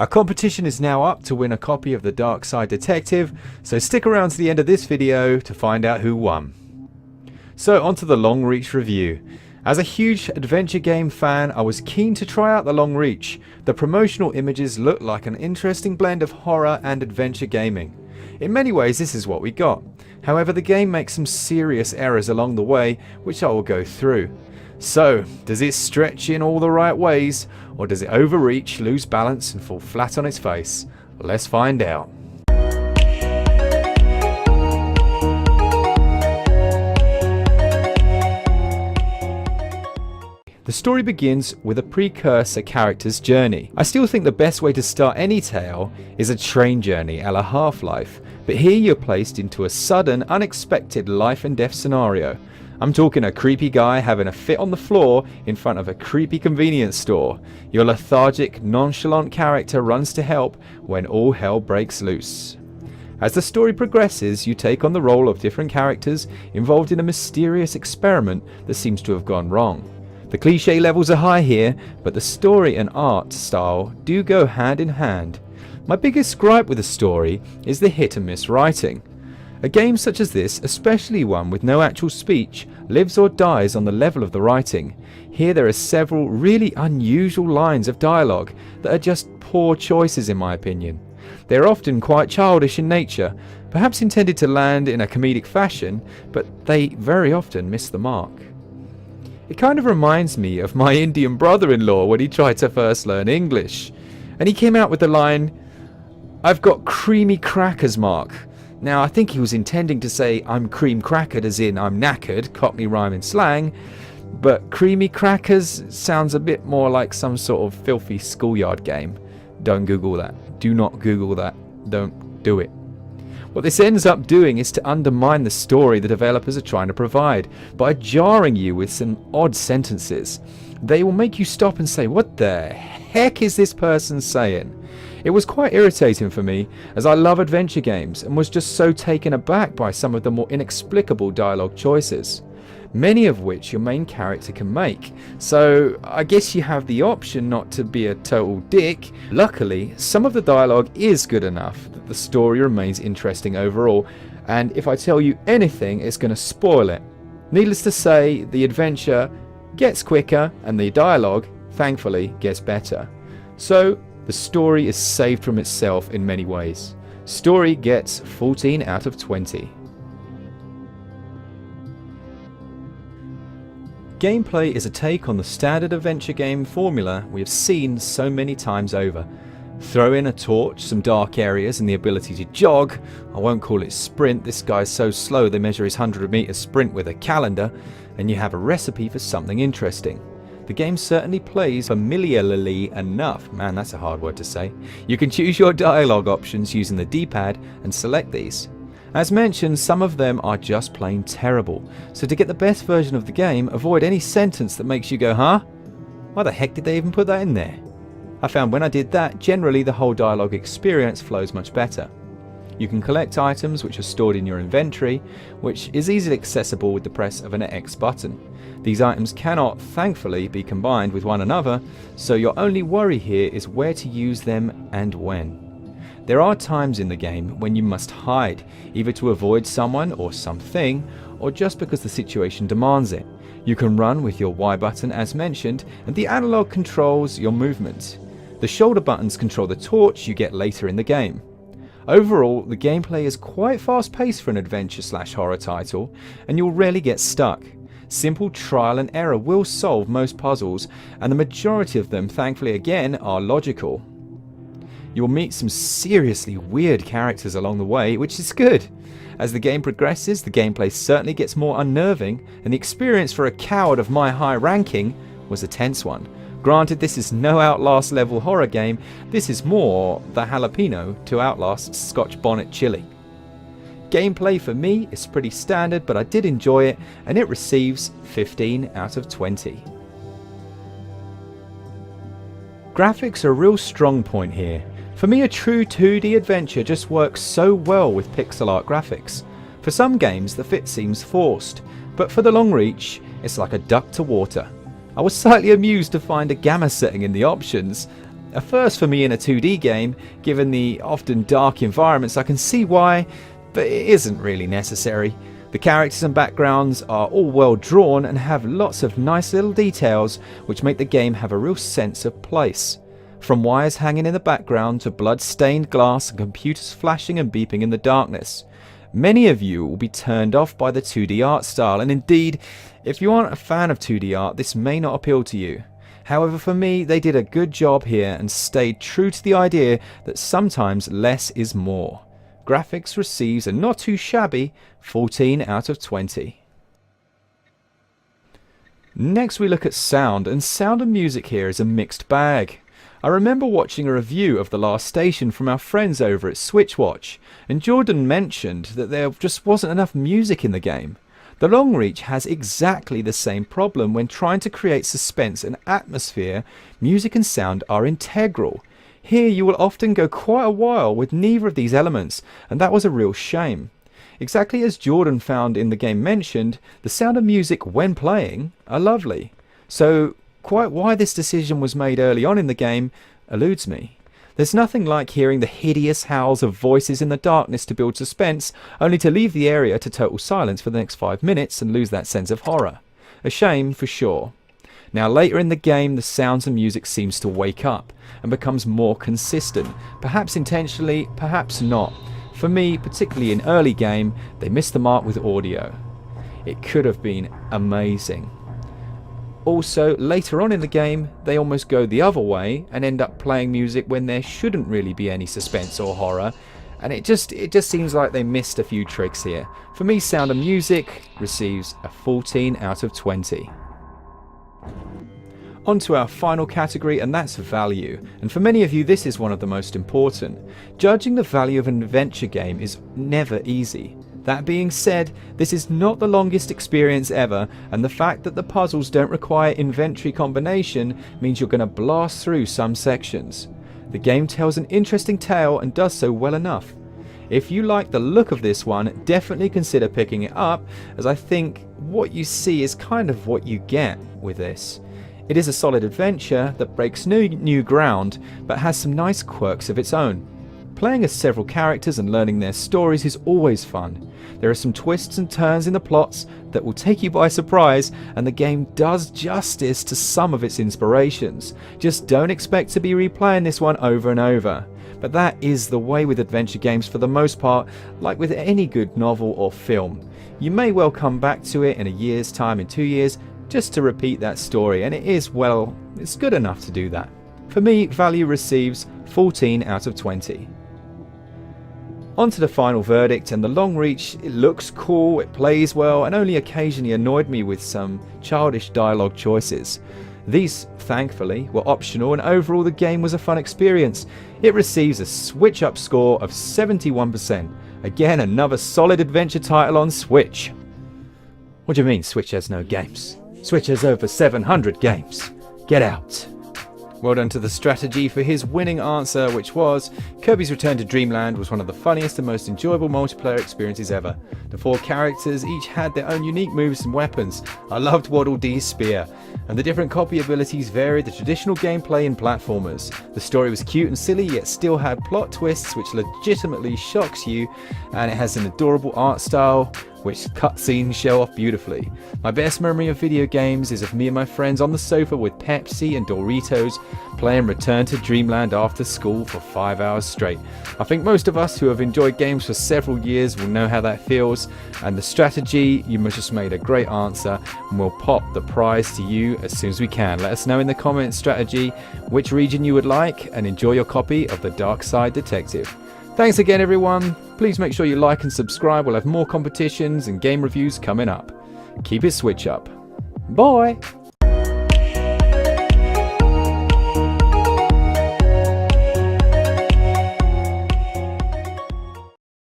Our competition is now up to win a copy of The Dark Side Detective, so stick around to the end of this video to find out who won. So onto the Long Reach review. As a huge adventure game fan, I was keen to try out the Long Reach. The promotional images looked like an interesting blend of horror and adventure gaming. In many ways this is what we got. However, the game makes some serious errors along the way, which I will go through. So, does it stretch in all the right ways, or does it overreach, lose balance and fall flat on its face? Let's find out. The story begins with a precursor character's journey. I still think the best way to start any tale is a train journey a la Half-Life, but here you're placed into a sudden, unexpected life and death scenario. I'm talking a creepy guy having a fit on the floor in front of a creepy convenience store. Your lethargic, nonchalant character runs to help when all hell breaks loose. As the story progresses, you take on the role of different characters involved in a mysterious experiment that seems to have gone wrong. The cliché levels are high here, but the story and art style do go hand in hand. My biggest gripe with the story is the hit and miss writing. A game such as this, especially one with no actual speech, lives or dies on the level of the writing. Here there are several really unusual lines of dialogue that are just poor choices in my opinion. They are often quite childish in nature, perhaps intended to land in a comedic fashion, but they very often miss the mark. It kind of reminds me of my Indian brother-in-law when he tried to first learn English. And he came out with the line, "I've got creamy crackers, Mark." Now I think he was intending to say I'm cream crackered as in I'm knackered, Cockney rhyme in slang, but creamy crackers sounds a bit more like some sort of filthy schoolyard game. Don't Google that. Do not Google that. Don't do it. What this ends up doing is to undermine the story the developers are trying to provide by jarring you with some odd sentences. They will make you stop and say, what the heck is this person saying? It was quite irritating for me, as I love adventure games and was just so taken aback by some of the more inexplicable dialogue choices, many of which your main character can make. So I guess you have the option not to be a total dick. Luckily, some of the dialogue is good enough that the story remains interesting overall, and if I tell you anything, it's going to spoil it. Needless to say, the adventure gets quicker and the dialogue, thankfully, gets better. So the story is saved from itself in many ways. Story gets 14 out of 20. Gameplay is a take on the standard adventure game formula we have seen so many times over. Throw in a torch, some dark areas and the ability to jog. I won't call it sprint, this guy's so slow they measure his 100-meter sprint with a calendar, and you have a recipe for something interesting. The game certainly plays familiarly enough. Man, that's a hard word to say. You can choose your dialogue options using the D-pad and select these. As mentioned, some of them are just plain terrible, so to get the best version of the game, avoid any sentence that makes you go, huh? Why the heck did they even put that in there? I found when I did that, generally the whole dialogue experience flows much better. You can collect items which are stored in your inventory, which is easily accessible with the press of an X button. These items cannot, thankfully, be combined with one another, so your only worry here is where to use them and when. There are times in the game when you must hide, either to avoid someone or something, or just because the situation demands it. You can run with your Y button as mentioned, and the analog controls your movement. The shoulder buttons control the torch you get later in the game. Overall, the gameplay is quite fast paced for an adventure/horror title, and you'll rarely get stuck. Simple trial and error will solve most puzzles, and the majority of them, thankfully again, are logical. You'll meet some seriously weird characters along the way, which is good. As the game progresses, the gameplay certainly gets more unnerving, and the experience for a coward of my high ranking was a tense one. Granted, this is no Outlast level horror game, this is more the jalapeno to Outlast Scotch bonnet chili. Gameplay for me is pretty standard, but I did enjoy it, and it receives 15 out of 20. Graphics are a real strong point here. For me, a true 2D adventure just works so well with pixel art graphics. For some games, the fit seems forced, but for the Long Reach, it's like a duck to water. I was slightly amused to find a gamma setting in the options. A first for me in a 2D game, given the often dark environments. I can see why, but it isn't really necessary. The characters and backgrounds are all well drawn and have lots of nice little details which make the game have a real sense of place. From wires hanging in the background to blood-stained glass and computers flashing and beeping in the darkness. Many of you will be turned off by the 2D art style, and indeed, if you aren't a fan of 2D art, this may not appeal to you. However, for me, they did a good job here and stayed true to the idea that sometimes less is more. Graphics receives a not too shabby 14 out of 20. Next we look at sound, and sound and music here is a mixed bag. I remember watching a review of The Last Station from our friends over at SwitchUp, and Jordan mentioned that there just wasn't enough music in the game. The Long Reach has exactly the same problem. When trying to create suspense and atmosphere, music and sound are integral. Here you will often go quite a while with neither of these elements, and that was a real shame. Exactly as Jordan found in the game mentioned, the sound and music when playing are lovely. So quite why this decision was made early on in the game eludes me. There's nothing like hearing the hideous howls of voices in the darkness to build suspense, only to leave the area to total silence for the next 5 minutes and lose that sense of horror. A shame for sure. Now later in the game the sounds and music seems to wake up and becomes more consistent, perhaps intentionally, perhaps not. For me, particularly in early game, they missed the mark with audio. It could have been amazing. Also, later on in the game, they almost go the other way and end up playing music when there shouldn't really be any suspense or horror, and it just seems like they missed a few tricks here. For me, sound and music receives a 14 out of 20. On to our final category, and that's value. And for many of you, this is one of the most important. Judging the value of an adventure game is never easy. That being said, this is not the longest experience ever, and the fact that the puzzles don't require inventory combination means you're going to blast through some sections. The game tells an interesting tale and does so well enough. If you like the look of this one, definitely consider picking it up, as I think what you see is kind of what you get with this. It is a solid adventure that breaks no new ground, but has some nice quirks of its own. Playing as several characters and learning their stories is always fun. There are some twists and turns in the plots that will take you by surprise, and the game does justice to some of its inspirations. Just don't expect to be replaying this one over and over. But that is the way with adventure games for the most part, like with any good novel or film. You may well come back to it in a year's time, in 2 years, just to repeat that story, and it is, well, it's good enough to do that. For me, value receives 14 out of 20. On to the final verdict, and the Long Reach, it looks cool, it plays well, and only occasionally annoyed me with some childish dialogue choices. These, thankfully, were optional, and overall the game was a fun experience. It receives a SwitchUp score of 71%. Again, another solid adventure title on Switch. What do you mean Switch has no games? Switch has over 700 games. Get out. Well done to the strategy for his winning answer, which was Kirby's Return to Dreamland was one of the funniest and most enjoyable multiplayer experiences ever. The 4 characters each had their own unique moves and weapons. I loved Waddle Dee's spear, and the different copy abilities varied the traditional gameplay in platformers. The story was cute and silly, yet still had plot twists which legitimately shocks you, and it has an adorable art style which cutscenes show off beautifully. My best memory of video games is of me and my friends on the sofa with Pepsi and Doritos playing Return to Dreamland after school for 5 hours straight. I think most of us who have enjoyed games for several years will know how that feels, and the strategy, you must just made a great answer, and we'll pop the prize to you as soon as we can. Let us know in the comments strategy which region you would like, and enjoy your copy of The Dark Side Detective. Thanks again everyone, please make sure you like and subscribe, we'll have more competitions and game reviews coming up. Keep it Switch up. Bye!